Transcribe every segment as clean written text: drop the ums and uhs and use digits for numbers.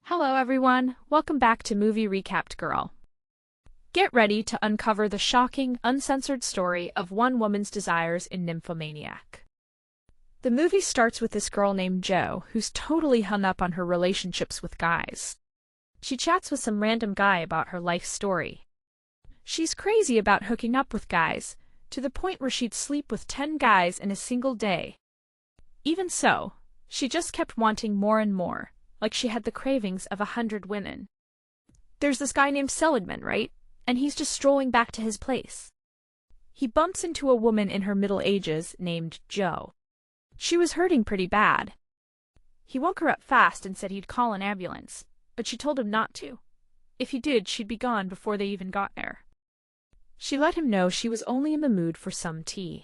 Hello everyone, welcome back to Movie Recapped Girl. Get ready to uncover the shocking, uncensored story of one woman's desires in Nymphomaniac. The movie starts with this girl named Jo, who's totally hung up on her relationships with guys. She chats with some random guy about her life story. She's crazy about hooking up with guys, to the point where she'd sleep with 10 guys in a single day. Even so, she just kept wanting more and more, like she had the cravings of 100 women. There's this guy named Seligman, right? And he's just strolling back to his place. He bumps into a woman in her middle ages named Jo. She was hurting pretty bad. He woke her up fast and said he'd call an ambulance, but she told him not to. If he did, she'd be gone before they even got there. She let him know she was only in the mood for some tea.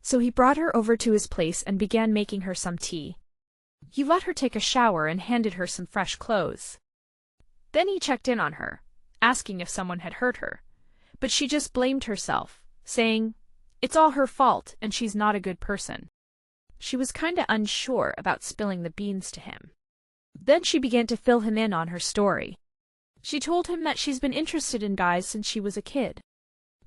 So he brought her over to his place and began making her some tea. He let her take a shower and handed her some fresh clothes. Then he checked in on her, asking if someone had hurt her, but she just blamed herself, saying, "It's all her fault and she's not a good person." She was kinda unsure about spilling the beans to him. Then she began to fill him in on her story. She told him that she's been interested in guys since she was a kid.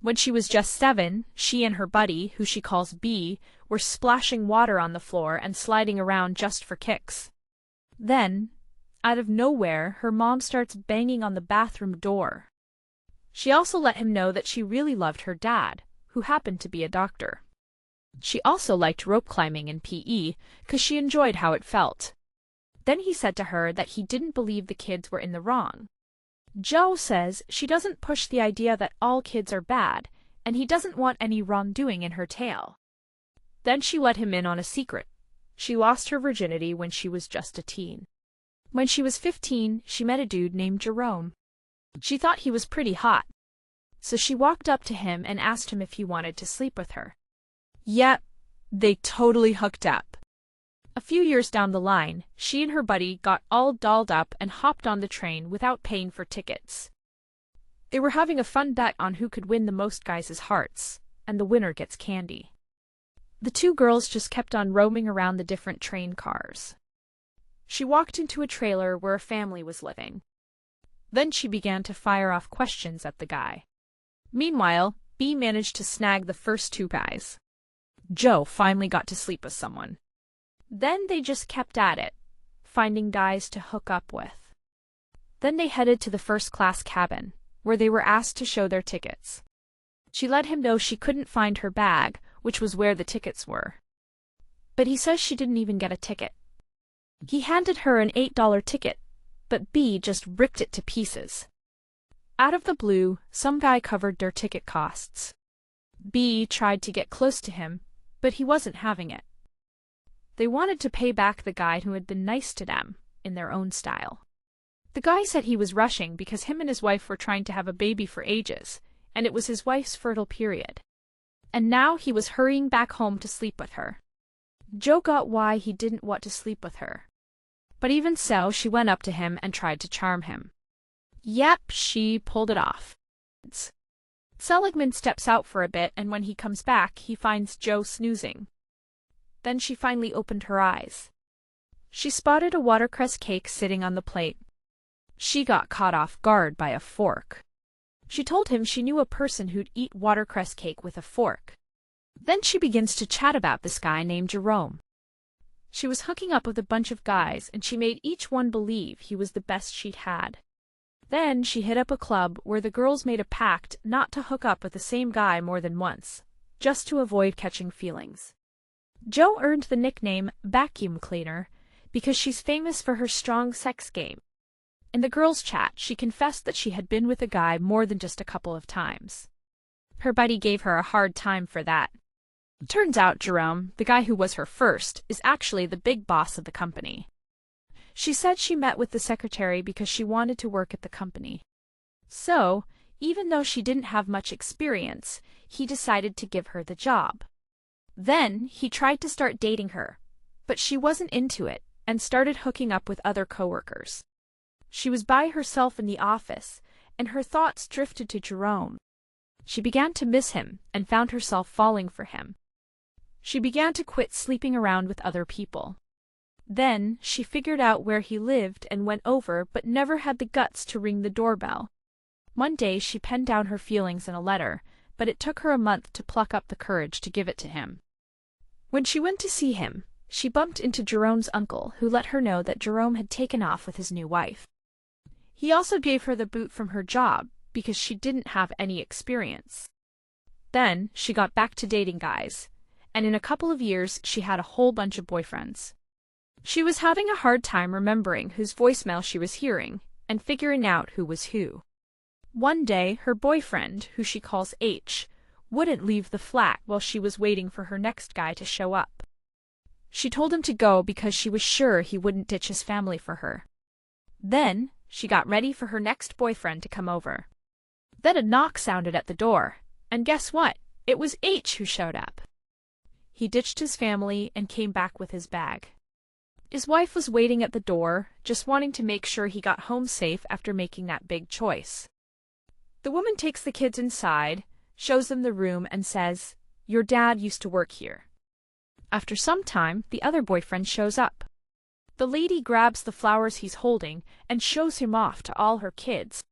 When she was just 7, she and her buddy, who she calls B, were splashing water on the floor and sliding around just for kicks. Then, out of nowhere, her mom starts banging on the bathroom door. She also let him know that she really loved her dad, who happened to be a doctor. She also liked rope climbing in PE, 'cause she enjoyed how it felt. Then he said to her that he didn't believe the kids were in the wrong. Jo says she doesn't push the idea that all kids are bad, and he doesn't want any wrongdoing in her tale. Then she let him in on a secret. She lost her virginity when she was just a teen. When she was 15, she met a dude named Jerome. She thought he was pretty hot, so she walked up to him and asked him if he wanted to sleep with her. Yep, they totally hooked up. A few years down the line, she and her buddy got all dolled up and hopped on the train without paying for tickets. They were having a fun bet on who could win the most guys' hearts, and the winner gets candy. The two girls just kept on roaming around the different train cars. She walked into a trailer where a family was living. Then she began to fire off questions at the guy. Meanwhile, B managed to snag the first 2 guys. Jo finally got to sleep with someone. Then they just kept at it, finding guys to hook up with. Then they headed to the first-class cabin, where they were asked to show their tickets. She let him know she couldn't find her bag, which was where the tickets were. But he says she didn't even get a ticket. He handed her an $8 ticket, but B just ripped it to pieces. Out of the blue, some guy covered their ticket costs. B tried to get close to him, but he wasn't having it. They wanted to pay back the guy who had been nice to them, in their own style. The guy said he was rushing because him and his wife were trying to have a baby for ages, and it was his wife's fertile period. And now he was hurrying back home to sleep with her. Jo got why he didn't want to sleep with her. But even so, she went up to him and tried to charm him. Yep, she pulled it off. Seligman steps out for a bit, and when he comes back, he finds Jo snoozing. Then she finally opened her eyes. She spotted a watercress cake sitting on the plate. She got caught off guard by a fork. She told him she knew a person who'd eat watercress cake with a fork. Then she begins to chat about this guy named Jerome. She was hooking up with a bunch of guys, and she made each one believe he was the best she'd had. Then she hit up a club where the girls made a pact not to hook up with the same guy more than once, just to avoid catching feelings. Jo earned the nickname Vacuum Cleaner because she's famous for her strong sex game. In the girls' chat, she confessed that she had been with a guy more than just a couple of times. Her buddy gave her a hard time for that. Turns out Jerome, the guy who was her first, is actually the big boss of the company. She said she met with the secretary because she wanted to work at the company. So, even though she didn't have much experience, he decided to give her the job. Then he tried to start dating her, but she wasn't into it and started hooking up with other coworkers. She was by herself in the office, and her thoughts drifted to Jerome. She began to miss him and found herself falling for him. She began to quit sleeping around with other people. Then she figured out where he lived and went over, but never had the guts to ring the doorbell. One day she penned down her feelings in a letter, but it took her a month to pluck up the courage to give it to him. When she went to see him, she bumped into Jerome's uncle, who let her know that Jerome had taken off with his new wife. He also gave her the boot from her job, because she didn't have any experience. Then she got back to dating guys, and in a couple of years she had a whole bunch of boyfriends. She was having a hard time remembering whose voicemail she was hearing, and figuring out who was who. One day, her boyfriend, who she calls H, wouldn't leave the flat while she was waiting for her next guy to show up. She told him to go because she was sure he wouldn't ditch his family for her. Then she got ready for her next boyfriend to come over. Then a knock sounded at the door, and guess what? It was H who showed up. He ditched his family and came back with his bag. His wife was waiting at the door, just wanting to make sure he got home safe after making that big choice. The woman takes the kids inside, shows them the room, and says, "Your dad used to work here." After some time, the other boyfriend shows up. The lady grabs the flowers he's holding and shows him off to all her kids.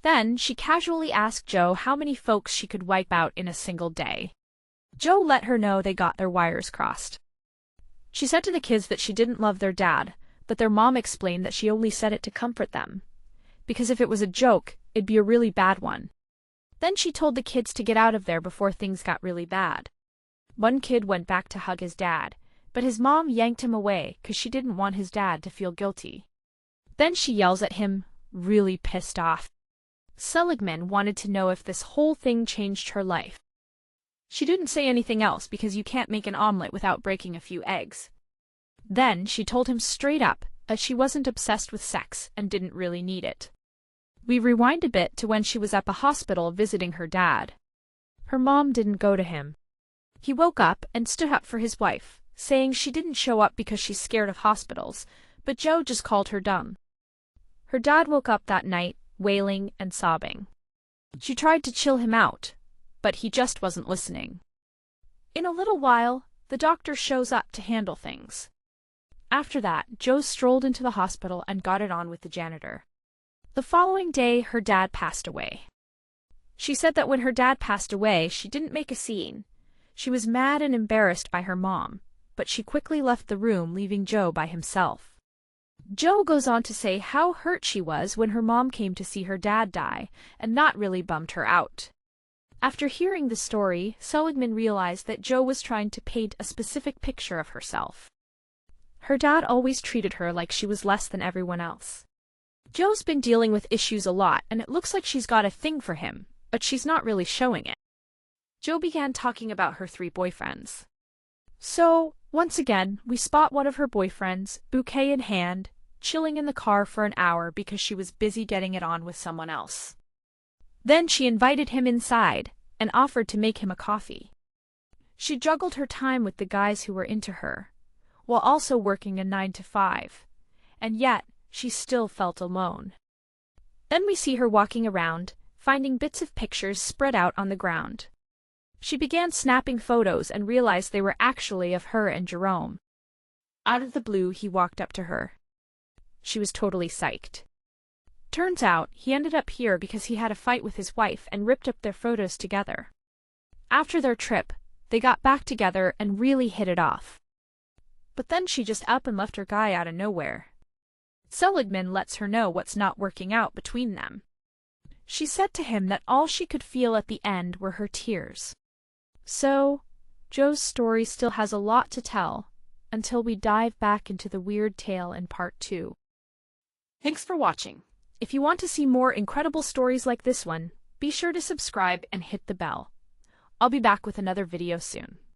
Then she casually asked Joe how many folks she could wipe out in a single day. Joe let her know they got their wires crossed. She said to the kids that she didn't love their dad, but their mom explained that she only said it to comfort them, because if it was a joke, it'd be a really bad one. Then she told the kids to get out of there before things got really bad. One kid went back to hug his dad, but his mom yanked him away because she didn't want his dad to feel guilty. Then she yells at him, really pissed off. Seligman wanted to know if this whole thing changed her life. She didn't say anything else because you can't make an omelet without breaking a few eggs. Then she told him straight up that she wasn't obsessed with sex and didn't really need it. We rewind a bit to when she was at the hospital visiting her dad. Her mom didn't go to him. He woke up and stood up for his wife, saying she didn't show up because she's scared of hospitals, but Joe just called her dumb. Her dad woke up that night, wailing and sobbing. She tried to chill him out, but he just wasn't listening. In a little while, the doctor shows up to handle things. After that, Joe strolled into the hospital and got it on with the janitor. The following day, her dad passed away. She said that when her dad passed away, she didn't make a scene. She was mad and embarrassed by her mom, but she quickly left the room, leaving Joe by himself. Joe goes on to say how hurt she was when her mom came to see her dad die, and not really bummed her out. After hearing the story, Seligman realized that Joe was trying to paint a specific picture of herself. Her dad always treated her like she was less than everyone else. Joe's been dealing with issues a lot, and it looks like she's got a thing for him, but she's not really showing it. Joe began talking about her 3 boyfriends. So, once again, we spot one of her boyfriends, bouquet in hand, chilling in the car for an hour because she was busy getting it on with someone else. Then she invited him inside and offered to make him a coffee. She juggled her time with the guys who were into her, while also working a 9 to 5, and yet she still felt alone. Then we see her walking around, finding bits of pictures spread out on the ground. She began snapping photos and realized they were actually of her and Jerome. Out of the blue, he walked up to her. She was totally psyched. Turns out, he ended up here because he had a fight with his wife and ripped up their photos together. After their trip, they got back together and really hit it off. But then she just up and left her guy out of nowhere. Seligman lets her know what's not working out between them. She said to him that all she could feel at the end were her tears. So, Joe's story still has a lot to tell, until we dive back into the weird tale in part 2. Thanks for watching. If you want to see more incredible stories like this one, be sure to subscribe and hit the bell. I'll be back with another video soon.